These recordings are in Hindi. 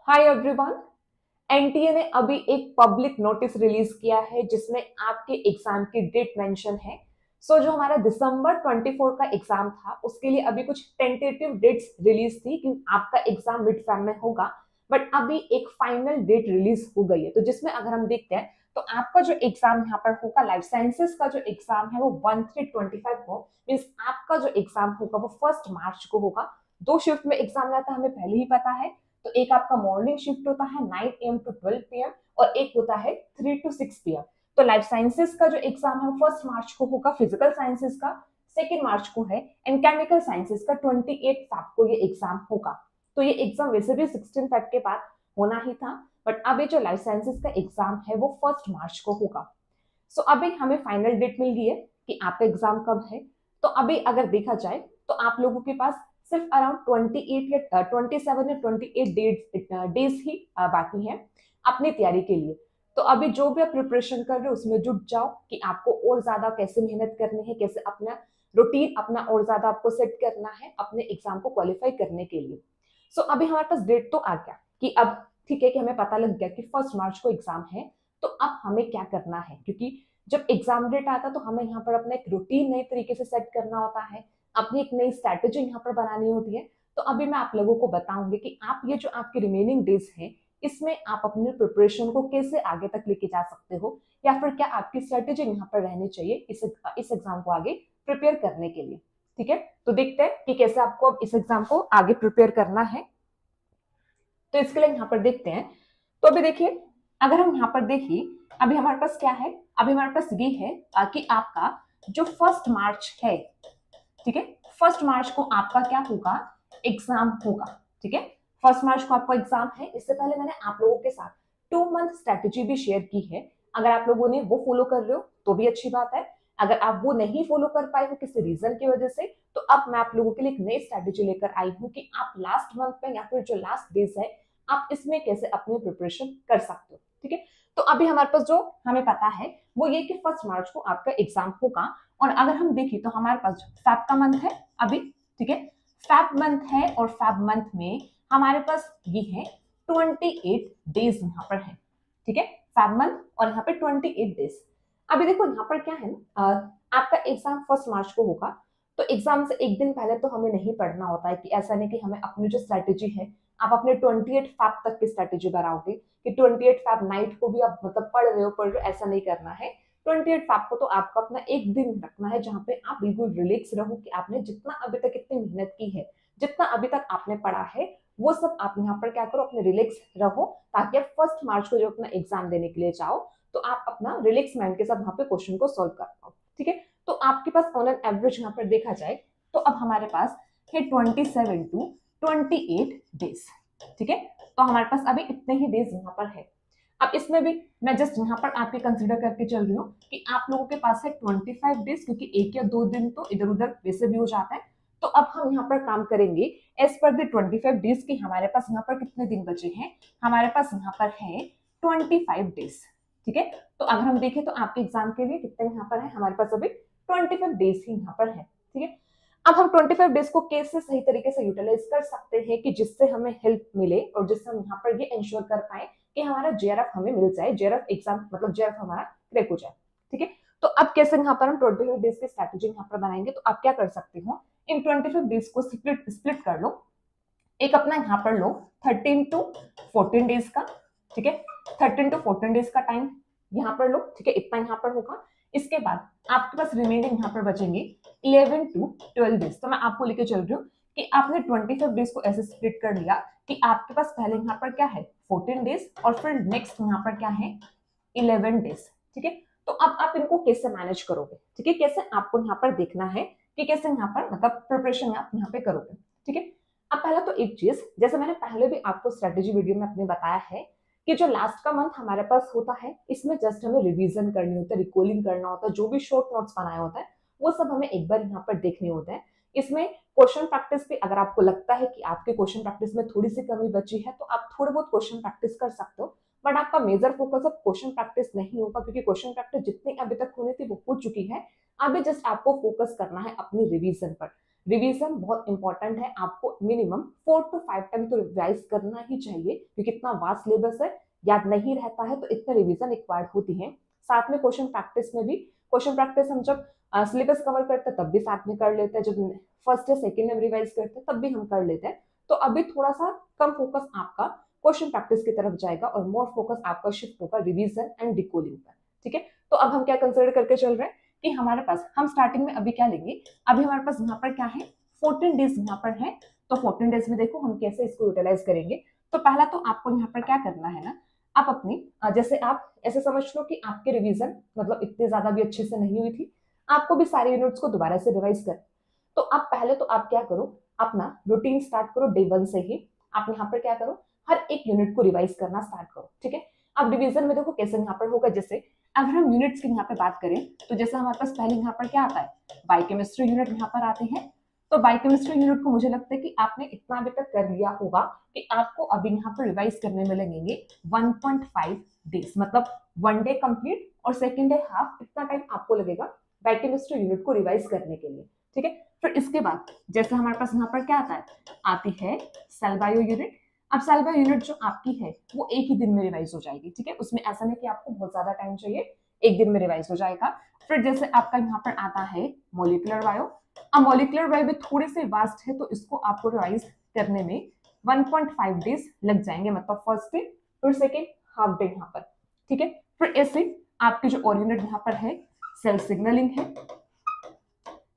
Hi everyone. एनटीए ने अभी एक पब्लिक नोटिस रिलीज किया है जिसमें आपके एग्जाम की डेट मेंशन है। जो हमारा दिसंबर 24 का एग्जाम था उसके लिए अभी कुछ टेंटेटिव डेट्स रिलीज थी कि आपका एग्जाम मिड टर्म में होगा। बट अभी एक फाइनल डेट रिलीज हो गई है, तो जिसमें अगर हम देखते हैं तो आपका जो एग्जाम यहाँ पर होगा, लाइफ साइंसेस का जो एग्जाम है वो 1325 को मीन्स आपका जो एग्जाम होगा वो 1 मार्च को होगा। 2 शिफ्ट में एग्जाम रहता है, हमें पहले ही पता है। तो एक आपका मॉर्निंग शिफ्ट होता है 9 AM to 12 PM और एक होता है 3 to 6 PM। तो लाइफ साइंसेस का जो एग्जाम है 1 मार्च को होगा, फिजिकल साइंसेस का 2 मार्च को है एंड केमिकल साइंसेस का 28 Feb को ये एग्जाम होगा। तो ये एग्जाम वैसे भी 16 Feb के बाद होना ही था, बट अभी जो लाइफ साइंसेस का एग्जाम है वो 1 मार्च को होगा। अभी हमें फाइनल डेट मिल गई है कि आपका एग्जाम कब है। तो अभी अगर देखा जाए तो आप लोगों के पास सिर्फ अराउंड 28 या 27 या 28 डेज ही बाकी है अपनी तैयारी के लिए। तो अभी जो भी आप प्रिपरेशन कर रहे हो उसमें जुट जाओ कि आपको और ज्यादा कैसे मेहनत करनी है, कैसे अपना रूटीन अपना और ज्यादा आपको सेट करना है अपने एग्जाम को क्वालिफाई करने के लिए। अभी हमारे पास डेट तो आ गया कि अब ठीक है कि हमें पता लग गया कि 1 मार्च को एग्जाम है। तो अब हमें क्या करना है, क्योंकि जब एग्जाम डेट आता है तो हमें यहाँ पर अपना एक रूटीन नए तरीके से सेट करना होता है, अपनी एक नई स्ट्रैटेजी यहाँ पर बनानी होती है। तो अभी मैं आप लोगों को बताऊंगी कि आप ये जो आपके रिमेनिंग डेज हैं इसमें आप अपने प्रिपरेशन को कैसे आगे तक लेके जा सकते हो, या फिर क्या आपकी स्ट्रैटेजी यहाँ पर रहनी चाहिए इस एग्जाम को आगे प्रिपेयर करने के लिए। ठीक है, तो देखते हैं कि कैसे आपको अब इस एग्जाम को आगे प्रिपेयर करना है। तो इसके लिए यहाँ पर देखते हैं। तो अभी देखिए, अगर हम यहाँ पर देखिए अभी हमारे पास क्या है, अभी हमारे पास ये है कि आपका जो 1 मार्च है, ठीक है, 1 मार्च को आपका क्या होगा, एग्जाम होगा। ठीक है, 1 मार्च को आपका एग्जाम है। इससे पहले मैंने आप लोगों के साथ 2 मंथ स्ट्रेटेजी भी शेयर की है। अगर आप लोगों ने वो फॉलो कर रहे हो तो भी अच्छी बात है। अगर आप वो नहीं फॉलो कर पाए हो किसी रीजन की वजह से, तो अब मैं आप लोगों के लिए एक नई स्ट्रेटेजी लेकर आई हूँ कि आप लास्ट मंथ में या फिर जो लास्ट डेज है आप इसमें कैसे अपनी प्रिपरेशन कर सकते हो। ठीक है, तो अभी हमारे पास जो हमें पता है वो ये कि 1 मार्च को आपका एग्जाम होगा। और अगर हम देखें तो हमारे पास फैब का मंथ है अभी, ठीक है, फैब मंथ है और फैब मंथ में हमारे पास ये है 28 डेज यहाँ पर है। ठीक है, फैब मंथ और यहाँ पे 28 डेज। अभी देखो यहाँ पर क्या है ना, आपका एग्जाम 1 मार्च को होगा। तो एग्जाम से एक दिन पहले तो हमें नहीं पढ़ना होता है, कि ऐसा नहीं कि हमें अपनी जो स्ट्रेटेजी है आप अपने 28 फैब तक की स्ट्रेटेजी बनाओगे कि 28 फैब नाइट को भी आप मतलब पढ़ रहे हो, ऐसा नहीं करना है। 28 फैब को तो आपको अपना एक दिन रखना है जहां पे आप बिल्कुल रिलैक्स रहो कि आपने जितना अभी तक इतनी मेहनत की है, जितना अभी तक आपने पढ़ा है, वो सब आप यहाँ पर क्या करो, अपने रिलैक्स रहो, ताकि आप 1 मार्च को जो अपना एग्जाम देने के लिए जाओ तो आप अपना रिलैक्स माइंड के साथ वहां पे क्वेश्चन को सोल्व कर पाओ। ठीक है, तो आपके पास ऑन एन एवरेज यहाँ पर देखा जाए तो अब हमारे पास है 27 to 28 डेज। ठीक है, तो हमारे पास अभी इतने ही डेज यहाँ पर है। अब इसमें भी मैं जस्ट यहाँ पर आपके कंसिडर करके चल रही हूँ कि आप लोगों के पास है 25 डेज, क्योंकि 1 या 2 दिन तो इधर उधर वैसे भी हो जाता है। तो अब हम यहाँ पर काम करेंगे एज पर द 25 डेज की हमारे पास यहाँ पर कितने दिन बचे हैं। हमारे पास यहाँ पर है 25 डेज। ठीक है, तो अगर हम देखें तो आपके एग्जाम के लिए कितने यहाँ पर है, हमारे पास अभी 25 डेज ही यहाँ पर है। ठीक है, अब हम 25 डेज को कैसे सही तरीके से यूटिलाइज कर सकते हैं कि जिससे हमें हेल्प मिले और जिससे हम यहाँ पर ये इंश्योर कर पाए कि हमारा जेआरएफ हमें मिल जाए, जेआरएफ एग्जाम मतलब जेआरएफ हमारा क्रैक हो जाए। ठीक है, तो अब कैसे यहाँ पर हम 25 डेज की स्ट्रैटेजी यहाँ पर बनाएंगे। तो आप क्या कर सकते हो, इन 25 डेज को स्प्लिट कर लो। एक अपना यहाँ पर लो 13 to 14 डेज का। ठीक है, 13 to 14 डेज का टाइम यहाँ पर लो। ठीक है, इतना यहाँ पर होगा। इसके बाद आपके पास रिमेनिंग यहाँ पर बचेंगे 11 to 12 डेज। तो मैं आपको लेके चल रही हूँ कि आपने 25 डेज को ऐसे स्प्लिट कर लिया कि आपके पास पहले यहाँ पर क्या है 14 डेज और फिर नेक्स्ट यहाँ पर क्या है 11 डेज। ठीक है, तो अब आप इनको कैसे मैनेज करोगे, ठीक है, कैसे आपको यहाँ पर देखना है कि कैसे यहाँ पर मतलब प्रिपरेशन आप यहाँ पे करोगे। ठीक है, अब पहला तो एक चीज, जैसे मैंने पहले भी आपको स्ट्रेटेजी वीडियो में अपने बताया है कि जो लास्ट का मंथ हमारे पास होता है इसमें जस्ट हमें रिवीजन करनी होता है, रिकॉलिंग करना होता है, जो भी शॉर्ट नोट्स बनाया होता है वो सब हमें एक बार यहाँ पर देखने होते हैं। इसमें क्वेश्चन प्रैक्टिस भी, अगर आपको लगता है कि आपके क्वेश्चन प्रैक्टिस में थोड़ी सी कमी बची है तो आप थोड़े बहुत क्वेश्चन प्रैक्टिस कर सकते हो, बट आपका मेजर फोकस अब क्वेश्चन प्रैक्टिस नहीं होगा, क्योंकि क्वेश्चन प्रैक्टिस जितनी अभी तक होनी थी वो हो चुकी है। अभी जस्ट आपको फोकस करना है अपनी रिवीजन पर। रिवीजन बहुत इंपॉर्टेंट है, आपको मिनिमम 4 to 5 टाइम तो रिवाइज करना ही चाहिए, क्योंकि इतना वास्ट सिलेबस है, याद नहीं रहता है, तो इतना रिवीजन रिक्वायर्ड होती है। साथ में क्वेश्चन प्रैक्टिस में भी, क्वेश्चन प्रैक्टिस हम जब सिलेबस कवर करते हैं तब भी साथ में कर लेते हैं, जब फर्स्ट या सेकेंड में रिवाइज करते हैं तब भी हम कर लेते हैं। तो अभी थोड़ा सा कम फोकस आपका क्वेश्चन प्रैक्टिस की तरफ जाएगा और मोर फोकस आपका शिफ्ट होगा रिवीजन एंड डिकोडिंग पर। ठीक है, तो अब हम क्या कंसिडर करके चल रहे हैं कि हमारे पास, हम स्टार्टिंग में अभी क्या लेंगे, अभी हमारे पास यहाँ पर क्या है, 14 डेज यहाँ पर है। तो 14 डेज में देखो हम कैसे इसको यूटिलाइज करेंगे। तो पहला तो आपको यहाँ पर क्या करना है ना, आप अपनी जैसे आप ऐसे समझ लो कि आपके रिवीजन मतलब इतने ज्यादा भी अच्छे से नहीं हुई थी, आपको भी सारे यूनिट्स को दोबारा से रिवाइज कर। तो आप पहले तो आप क्या करो, अपना रूटीन स्टार्ट करो डे 1 से ही। आप यहाँ पर क्या करो, हर एक यूनिट को रिवाइज करना स्टार्ट करो। ठीक है, अब डिवीजन में देखो कैसे यहाँ पर होगा, जैसे अगर हम यूनिट्स की यहाँ पे बात करें तो जैसे हमारे पास पहले यहाँ पर क्या आता है, बायोकेमिस्ट्री यूनिट यहाँ पर आते हैं। तो बायोकेमिस्ट्री यूनिट को मुझे लगता है कि आपने इतना अभी तक कर लिया होगा कि आपको अभी यहाँ पर रिवाइज करने में लगेंगे 1.5 डेज, मतलब 1 डे कंप्लीट और सेकेंड डे हाफ, इतना टाइम आपको लगेगा बायोकेमिस्ट्री यूनिट को रिवाइज करने के लिए। ठीक है, फिर इसके बाद जैसे हमारे पास यहाँ पर क्या आता है, आती है सेल बायो यूनिट। अब सेल बायो यूनिट जो आपकी है वो एक ही दिन में रिवाइज हो जाएगी। ठीक है, उसमें ऐसा नहीं कि आपको बहुत ज्यादा टाइम चाहिए, एक दिन में रिवाइज हो जाएगा। फिर जैसे आपका यहाँ पर आता है मॉलिक्यूलर बायो। अब मॉलिक्यूलर बायो भी थोड़े से वास्ट है, तो इसको आपको रिवाइज करने में 1.5 डेज लग जाएंगे, मतलब फर्स्ट डे फिर सेकेंड हाफ डे यहाँ पर। ठीक है, फिर ऐसे आपकी जो और यूनिट यहाँ पर है सेल सिग्नलिंग है।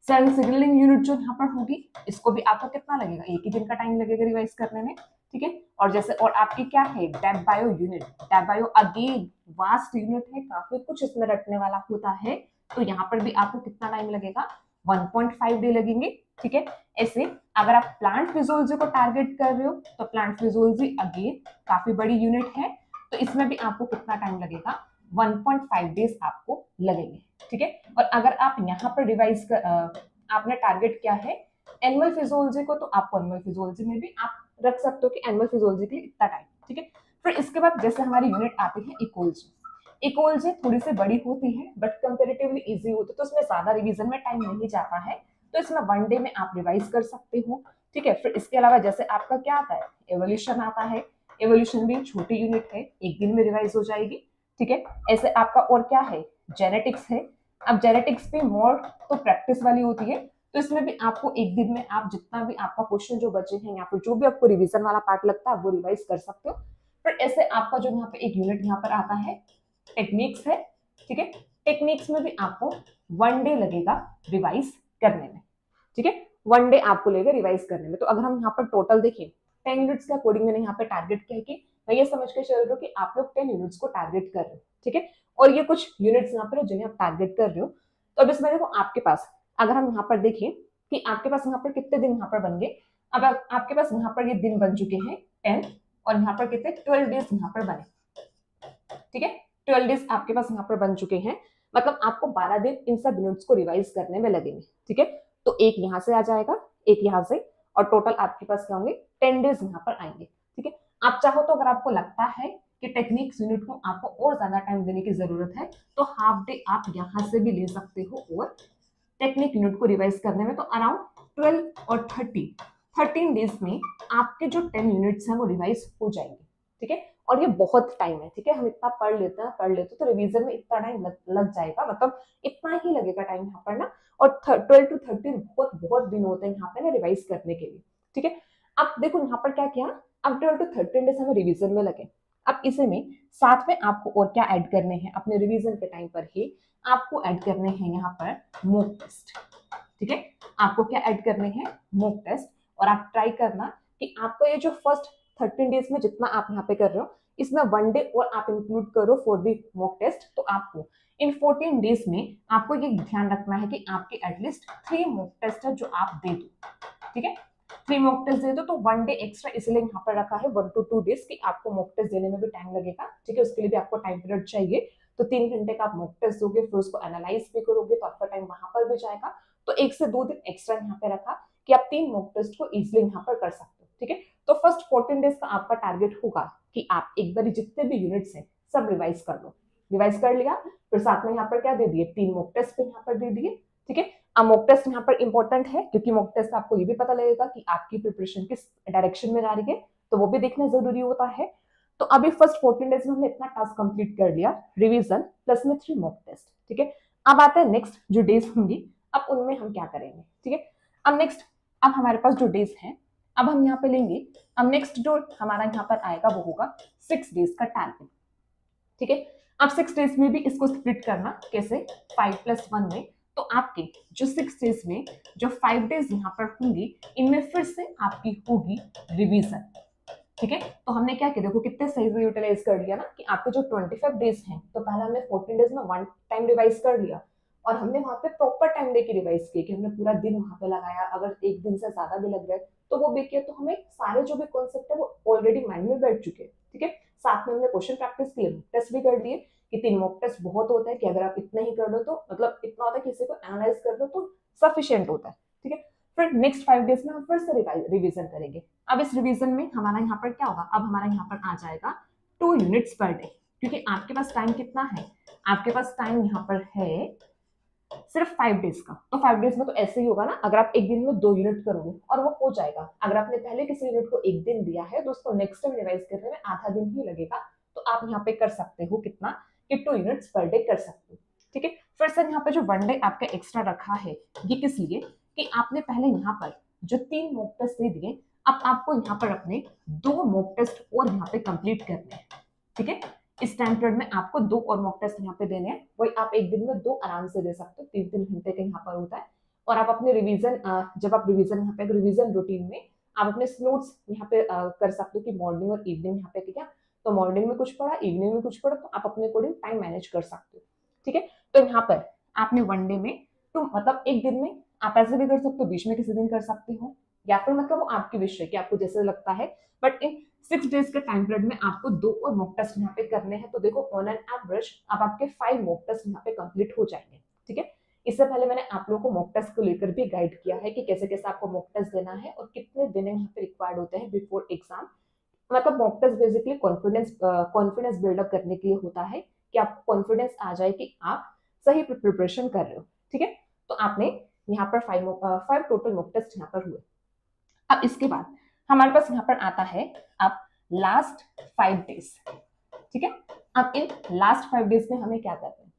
सेल सिग्नलिंग यूनिट जो यहाँ पर होगी, इसको भी आपको कितना लगेगा, एक ही दिन का टाइम लगेगा रिवाइज करने में। ठीक है, और जैसे और आपकी क्या है, dev bio unit. Dev bio again vast unit है, काफी कुछ इसमें रटने वाला होता है, तो यहाँ पर भी आपको कितना टाइम लगेगा, 1.5 डे लगेंगे। ठीक है, ऐसे अगर आप प्लांट फिजियोलॉजी को टारगेट कर रहे हो तो प्लांट फिजियोलॉजी अगेन काफी बड़ी यूनिट है, तो इसमें भी आपको कितना टाइम लगेगा, 1.5 डेज आपको लगेंगे। ठीक है, और अगर आप यहाँ पर रिवाइज कर आपने टारगेट किया है एनिमल फिजियोलॉजी को, तो आपको एनिमल फिजियोलॉजी में भी आप रख सकते हो कि एनिमल फिजियोलॉजी के लिए इतना टाइम। ठीक है, फिर इसके बाद जैसे हमारी यूनिट आती है इकोलॉजी। इकोलॉजी थोड़ी सी बड़ी होती है बट कंपेरेटिवली इजी होती है, तो इसमें ज्यादा रिवीजन में टाइम नहीं जाता है, तो इसमें 1 डे में आप रिवाइज कर सकते हो। ठीक है, फिर इसके अलावा जैसे आपका क्या आता है, एवोल्यूशन आता है। एवोल्यूशन भी छोटी यूनिट है, एक दिन में रिवाइज हो जाएगी। ठीक है, ऐसे आपका और क्या है, जेनेटिक्स है। अब जेनेटिक्स पे मोर तो प्रैक्टिस वाली होती है, तो इसमें भी आपको एक दिन में आप जितना भी आपका क्वेश्चन जो बचे हैं या फिर जो भी आपको रिवीजन वाला पार्ट लगता है वो रिवाइज कर सकते हो। फिर ऐसे आपका जो यहाँ पे एक यूनिट यहाँ पर आता है टेक्निक्स है। ठीक है, टेक्निक्स में भी आपको 1 डे लगेगा रिवाइज करने में। ठीक है, 1 डे आपको लगेगा रिवाइज करने में। तो अगर हम यहाँ पर टोटल देखें 10 यूनिट्स के अकॉर्डिंग मैंने यहाँ पे टारगेट किया है कि मैं ये समझ के चल रही हूँ कि आप लोग 10 यूनिट्स को टारगेट कर रहे हो। ठीक है, और ये कुछ यूनिट्स यहाँ पर जिन्हें आप टारगेट कर रहे हो। तो अब इसमें देखो आपके पास, अगर हम यहाँ पर देखें कि आपके पास यहाँ पर कितने दिन यहाँ पर बन गए। अब आपके पास यहाँ पर ये दिन बन चुके हैं 10, और यहाँ पर कितने 12 डेज यहाँ पर बने। ठीक है, 12 डेज आपके पास यहाँ पर बन चुके हैं, मतलब आपको 12 दिन इन सब यूनिट्स को रिवाइज करने में लगेंगे। ठीक है, तो एक यहाँ से आ जाएगा, एक यहाँ से, और टोटल आपके पास क्या होंगे, 10 डेज यहाँ पर आएंगे। ठीक है, आप चाहो तो अगर आपको लगता है कि टेक्निक्स यूनिट को आपको और ज्यादा टाइम देने की जरूरत है तो हाफ डे आप यहाँ से भी ले सकते हो, और टेक्निक यूनिट को रिवाइज करने में तो अराउंड 12 और 13 डेज में आपके जो 10 यूनिट्स हैं वो रिवाइज हो जाएंगे। ठीक है, और ये बहुत टाइम है। ठीक है, हम इतना पढ़ लेते हैं तो रिवीजन में इतना टाइम लग जाएगा, मतलब इतना ही लगेगा टाइम यहाँ पर ना। और 12 to 13 बहुत बहुत दिन होते हैं यहाँ पे ना रिवाइज करने के लिए। ठीक है, अब देखो यहाँ पर क्या किया, अब 12 to 13 डेज हमें रिवीजन में लगे। अब इसे में साथ में आपको और क्या ऐड करने हैं, अपने रिवीजन के टाइम पर ही आपको ऐड करने हैं यहाँ पर मॉक टेस्ट। ठीक है, आपको क्या ऐड करने हैं, मॉक टेस्ट। और आप ट्राई करना कि आपका ये जो फर्स्ट 13 डेज में जितना आप यहाँ पे कर रहे हो इसमें 1 डे और आप इंक्लूड करो फॉर दी मॉक टेस्ट। तो आपको इन 14 डेज में आपको ये ध्यान रखना है कि आपके एटलीस्ट 3 मॉक टेस्ट है जो आप दे दो। ठीक है, 3 मॉक टेस्ट दे दो, तो 1 डे एक्स्ट्रा इसलिए यहाँ पर रखा है 1 to 2 डेज की आपको मॉक टेस्ट देने में भी टाइम लगेगा। ठीक है, उसके लिए भी आपको टाइम पीरियड चाहिए, तो 3 घंटे का आप मॉक टेस्ट दोगे, फिर उसको एनालाइज भी करोगे, तो आपका टाइम वहां पर भी जाएगा। तो 1 से 2 दिन एक्स्ट्रा यहाँ पे रखा कि आप 3 मॉक टेस्ट को इजिली यहाँ पर कर सकते हो। ठीक है, तो फर्स्ट 14 डेज का आपका टारगेट होगा कि आप एक बार जितने भी यूनिट्स हैं सब रिवाइज कर लो। रिवाइज कर लिया, फिर साथ में यहाँ पर क्या दे दिए, 3 मॉक टेस्ट भी यहाँ पर दे दिए। ठीक है। अब मॉक टेस्ट यहाँ पर इंपॉर्टेंट है क्योंकि मॉक टेस्ट आपको ये भी पता लगेगा कि आपकी प्रिपरेशन किस डायरेक्शन में जा रही है, तो वो भी देखना जरूरी होता है। तो अभी फर्स्ट 14 डेज में हमने इतना टास्क कंप्लीट कर लिया, रिवीजन प्लस में 3 मॉक टेस्ट, ठीक है। अब आता है नेक्स्ट जो डेज होंगी, अब उनमें हम क्या करेंगे, ठीक है। अब नेक्स्ट, अब हमारे पास जो डेज हैं, अब हम यहाँ पे लेंगे, अब नेक्स्ट जो हमारा यहाँ पर आएगा वो होगा 6 डेज का टारगेट, ठीक है। अब 6 डेज में भी इसको स्प्लिट करना कैसे, 5+1 में। तो आपके जो 6 डेज में जो 5 डेज यहाँ पर होंगी, इनमें फिर से आपकी होगी रिवीजन, ठीक है। तो हमने क्या किया, देखो कितने सही से यूटिलाइज कर लिया ना, कि आपके जो 25 डेज हैं, तो पहले हमने 14 डेज में वन टाइम रिवाइज कर लिया, और हमने वहां पे प्रॉपर टाइम देके रिवाइज किया कि हमने पूरा दिन वहां पे लगाया, अगर एक दिन से ज्यादा भी लग रहा है तो वो भी किया, तो हमें सारे जो भी कॉन्सेप्ट है वो ऑलरेडी माइंड में बैठ चुके हैं, ठीक है। साथ में हमने क्वेश्चन प्रैक्टिस किए, टेस्ट भी कर दिए, कि 3 मॉक टेस्ट बहुत होता है, कि अगर आप इतना ही कर लो तो मतलब इतना होता है, किसी को एनालाइज कर लो तो सफिशियंट होता है, ठीक है। फिर नेक्स्ट 5 डेज में हम फिर से रिवीजन करेंगे। अब इस रिवीजन में हमारा यहाँ पर क्या होगा, अब हमारा यहाँ पर आ जाएगा 2 यूनिट्स पर डे, क्योंकि आपके पास टाइम कितना है, आपके पास टाइम यहाँ पर है सिर्फ 5 डेज का। तो 5 डेज में तो ऐसे ही होगा ना, अगर आप एक दिन में 2 यूनिट करोगे और वो हो जाएगा। अगर आपने पहले किसी यूनिट को एक दिन दिया है तो उसको नेक्स्ट टाइम रिवाइज करने में आधा दिन ही लगेगा, तो आप यहाँ पे कर सकते हो कितना, कि 2 यूनिट्स पर डे कर सकते हो, ठीक है। फिर से यहाँ पे जो 1 डे आपका एक्स्ट्रा रखा है, ये किस लिए, कि आपने पहले यहाँ पर जो 3 मॉक टेस्ट दे दिए, अब आपको यहाँ पर अपने 2 मॉक टेस्ट और यहाँ पे कंप्लीट करने हैं, ठीक है। इस टाइम पीरियड में आपको 2 और मॉक टेस्ट यहाँ पे देने हैं, वही आप एक दिन में 2 आराम से दे सकते हो, 3-3 घंटे का यहाँ पर होता है। और आप अपने रिवीजन, जब आप रिवीजन यहाँ पे रिवीजन रूटीन में आप अपने स्लोट्स यहाँ पे कर सकते हो कि मॉर्निंग और इवनिंग यहाँ पे क्या, तो मॉर्निंग में कुछ पढ़ा, इवनिंग में कुछ पढ़ा, तो आप अपने अकॉर्डिंग टाइम मैनेज कर सकते हो, ठीक है। तो यहाँ पर आपने 1 डे में, तो मतलब एक दिन में आप ऐसे भी कर सकते हो, बीच में किसी दिन कर सकते हो, या फिर मतलब वो आपकी विश है कि आपको जैसे लगता है, बट इन 6 डेज के टाइम पीरियड में आपको 2 और मॉक टेस्ट यहाँ पे करने हैं। तो देखो ऑन एन एवरेज अब आपके 5 मॉक टेस्ट यहाँ पे कंप्लीट हो जाएंगे, ठीक है। इससे पहले मैंने आप लोगों को मॉक टेस्ट को लेकर भी गाइड किया है कि कैसे कैसे आपको मॉक टेस्ट देना है और कितने दिन यहाँ पे रिक्वायर्ड होते हैं बिफोर एग्जाम। मतलब mock test basically confidence build up करने के लिए होता है, कि आपको कॉन्फिडेंस आ जाए कि आप सही प्रिपरेशन कर रहे हो, ठीक है। तो आपने यहाँ पर 5 टोटल मॉक टेस्ट यहाँ पर हुए। अब इसके बाद हमारे पास यहाँ पर आता है अब लास्ट 5 डेज, ठीक है। अब इन लास्ट 5 डेज में हमें क्या करना है,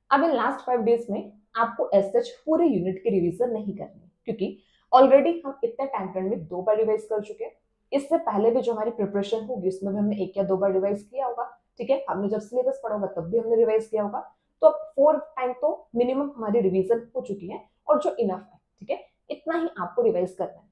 अब इन लास्ट 5 डेज में आपको एज सच पूरे यूनिट की रिवीजन नहीं करनी, क्योंकि ऑलरेडी हम इतने टाइम पीरियड में 2 बार रिवाइज कर चुके हैं। इससे पहले भी जो हमारी प्रिपरेशन होगी उसमें भी हमने 1 या 2 बार रिवाइज किया होगा, ठीक है। हमने जब सिलेबस पढ़ा होगा तब भी हमने रिवाइज किया होगा, तो अब 4 टाइम तो मिनिमम हमारी रिवीजन हो चुकी है, और जो इनफ है, ठीक है। इतना ही आपको रिवाइज करना है।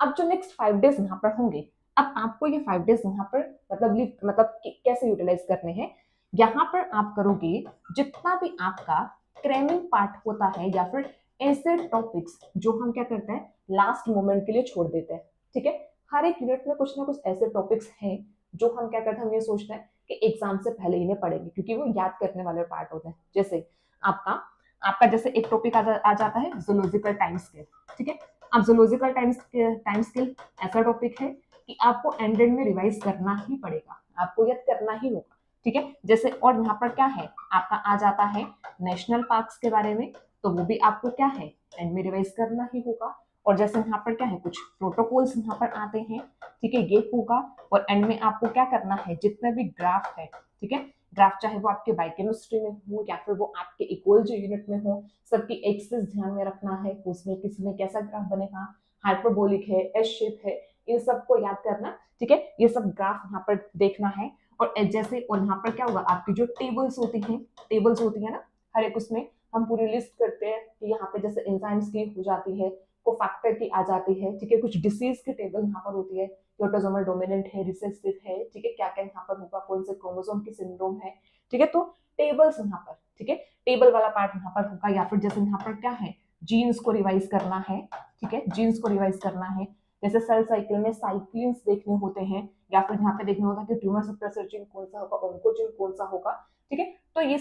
अब जो नेक्स्ट 5 डेज यहाँ पर होंगे, अब आपको ये 5 डेज यहाँ पर मतलब कैसे यूटिलाइज करने हैं, यहाँ पर आप करोगे जितना भी आपका क्रैमिंग पार्ट होता है, या फिर ऐसे टॉपिक्स जो हम क्या करते हैं लास्ट मोमेंट के लिए छोड़ देते हैं, ठीक है। हर एक यूनिट में कुछ ना कुछ ऐसे टॉपिक्स हैं जो हम क्या करते हैं, हम ये सोचते हैं कि एग्जाम से पहले इन्हें पढ़ेंगे, क्योंकि वो याद करने वाले पार्ट होते हैं। जैसे आपका आपका जैसे एक टॉपिक आ जाता है जूलॉजिकल टाइम स्केल, ठीक है। अब जूलॉजिकल टाइम स्केल ऐसा टॉपिक है कि आपको एंड में रिवाइज करना ही पड़ेगा, आपको याद करना ही होगा, ठीक है। जैसे और यहाँ पर क्या है, आपका आ जाता है नेशनल पार्क्स के बारे में, तो वो भी आपको क्या है एंड में रिवाइज करना ही होगा। और जैसे यहाँ पर क्या है, कुछ प्रोटोकॉल्स यहाँ पर आते हैं, ठीक है, ये होगा। और एंड में आपको क्या करना है, जितने भी ग्राफ है, ठीक है, ग्राफ चाहे वो आपके बायोकेमिस्ट्री में हो या फिर वो आपके इकोलॉजी यूनिट में हो, सबकी एक्सिस ध्यान में रखना है, उसमें किसी में कैसा ग्राफ बनेगा, हाइपरबोलिक है, एस शेप है, इन सबको याद करना, ठीक है। ये सब ग्राफ यहाँ पर देखना है। और जैसे और यहाँ पर क्या होगा, आपकी जो टेबल्स होती है ना, हर एक उसमें हम पूरी लिस्ट करते हैं कि यहाँ पे जैसे एंजाइम्स की हो जाती है, कोफैक्टर की आ जाती है, ठीक है। कुछ डिसीज की टेबल यहाँ पर होती है, ऑटोसोमल डोमिनेंट है, रिसेसिव है, ठीक है, क्या क्या यहाँ पर होगा, कौन से क्रोमोसोम की सिंड्रोम है, ठीक है। तो टेबल्स यहाँ पर, ठीक है, टेबल वाला पार्ट यहाँ पर होगा। या फिर जैसे यहाँ पर क्या है, जीन्स को रिवाइज करना है, ठीक है, जीन्स को रिवाइज करना है। जैसे सेल साइकिल में साइक्लिन्स देखने होते हैं, या फिर यहाँ पे देखना होता है कि ट्यूमर सप्रेसर जीन कौन सा होगा, ऑन्कोजीन कौन सा होगा, ठीक है। तो ये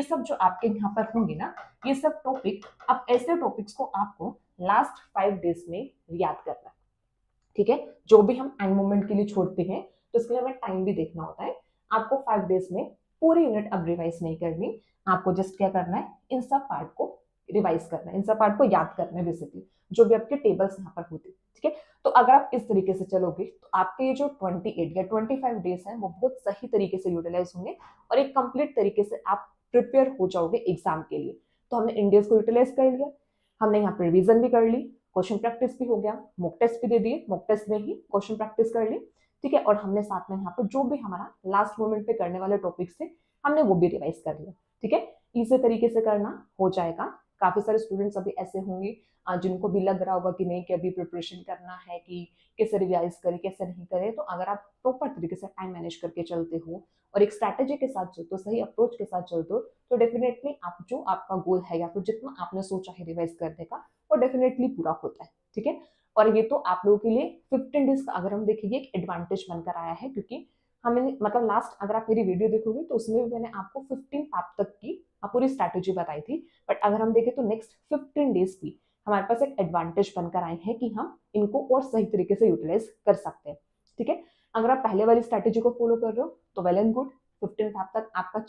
सब जो आपके यहाँ पर होंगे ना, ये सब टॉपिक, अब ऐसे टॉपिक्स को आपको लास्ट 5 डेज में याद करना है, ठीक है। जो भी हम एंड मोमेंट के लिए छोड़ते हैं, तो इसके लिए हमें टाइम भी देखना होता है। आपको 5 डेज में पूरी यूनिट अब रिवाइज नहीं करनी, आपको जस्ट क्या करना है, इन सब पार्ट को रिवाइज करना है, इन सब पार्ट को याद करना है बेसिकली, जो भी आपके टेबल्स यहाँ पर होते हैं, ठीक है। तो अगर आप इस तरीके से चलोगे तो आपके ये जो 28 या 25 डेज हैं वो बहुत सही तरीके से यूटिलाइज होंगे और एक कंप्लीट तरीके से आप प्रिपेयर हो जाओगे एग्जाम के लिए। तो हमने इन डेज को यूटिलाइज कर लिया, हमने यहाँ पर रिविजन भी कर ली, क्वेश्चन प्रैक्टिस भी हो गया, मॉक टेस्ट भी दे दिए, मॉक टेस्ट में ही क्वेश्चन प्रैक्टिस कर ली, ठीक है। और हमने साथ में यहाँ पर जो भी हमारा लास्ट मोमेंट पे करने वाले टॉपिक्स थे हमने वो भी रिवाइज कर लिया, ठीक है। इसी तरीके से करना हो जाएगा। काफी सारे स्टूडेंट्स अभी ऐसे होंगे जिनको भी लग रहा होगा कि नहीं कि अभी प्रिपरेशन करना है कि कैसे रिवाइज करें कैसे नहीं करें। तो अगर आप प्रॉपर तरीके से टाइम मैनेज करके चलते हो और एक स्ट्रैटेजी के साथ चलते हो, सही अप्रोच के साथ चलते हो, तो डेफिनेटली आप जो आपका गोल है या फिर जितना आपने सोचा है रिवाइज करने का वो डेफिनेटली पूरा होता है, ठीक है। और ये तो आप लोगों के लिए 15 डेज का अगर हम देखेंगे एक एडवांटेज बनकर आया है, क्योंकि हमें मतलब लास्ट अगर आप मेरी वीडियो देखोगे तो उसमें भी मैंने आपको 15 ऐप तक की पूरी स्ट्रैटेजी बताई थी। बट अगर हम देखें तो नेक्स्ट 15 डेज की हमारे पास एक एडवांटेज बनकर आए हैं कि हम इनको और सही तरीके से यूटिलाइज कर सकते हैं, ठीक है। अगर आप पहले वाली स्ट्रैटेजी को फॉलो कर रहे हो तो वेल एंड गुड, 15 ऐप तक आपका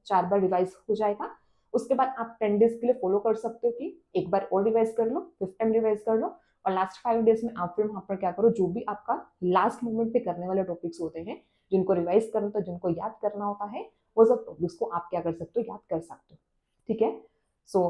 4 बार रिवाइज हो जाएगा। उसके बाद आप 10 डेज के लिए फॉलो कर सकते हो कि एक बार और रिवाइज कर लो, 5th टाइम रिवाइज कर लो, और लास्ट 5 डेज में आप फिर वहां पर क्या करो, जो भी आपका लास्ट मोमेंट पे करने वाले टॉपिक्स होते हैं जिनको रिवाइज करना होता है, जिनको याद करना होता है, वो सब टॉपिक्स को आप क्या कर सकते हो, याद कर सकते हो, ठीक है। सो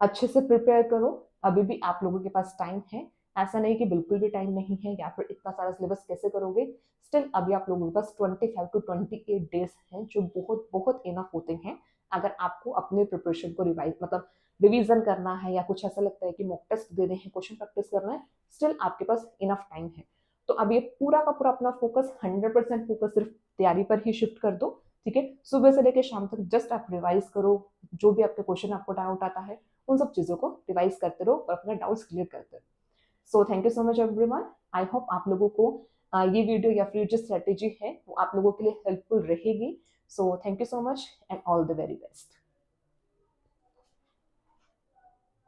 अच्छे से प्रिपेयर करो, अभी भी आप लोगों के पास टाइम है, ऐसा नहीं कि बिल्कुल भी टाइम नहीं है या फिर इतना सारा सिलेबस कैसे करोगे। स्टिल अभी आप लोगों के पास 25 to 28 डेज हैं जो बहुत बहुत इनफ होते हैं अगर आपको अपने प्रिपरेशन को रिवाइज मतलब रिवीजन करना है या कुछ ऐसा लगता है कि मॉक टेस्ट देने हैं, क्वेश्चन प्रैक्टिस करना है, स्टिल आपके पास इनफ टाइम है। तो अब ये पूरा का पूरा अपना फोकस 100% फोकस सिर्फ तैयारी पर ही शिफ्ट कर दो, ठीक है। सुबह से लेकर शाम तक जस्ट आप रिवाइज करो, जो भी आपके क्वेश्चन आपको डाउट आता है उन सब चीजों को रिवाइज करते रहो और अपने डाउट्स क्लियर करते रहो। So thank you so much everyone, I hope आप लोगों को ये वीडियो या फिर जो स्ट्रेटेजी है वो आप लोगों के लिए हेल्पफुल रहेगी। So thank you so much and all the very best.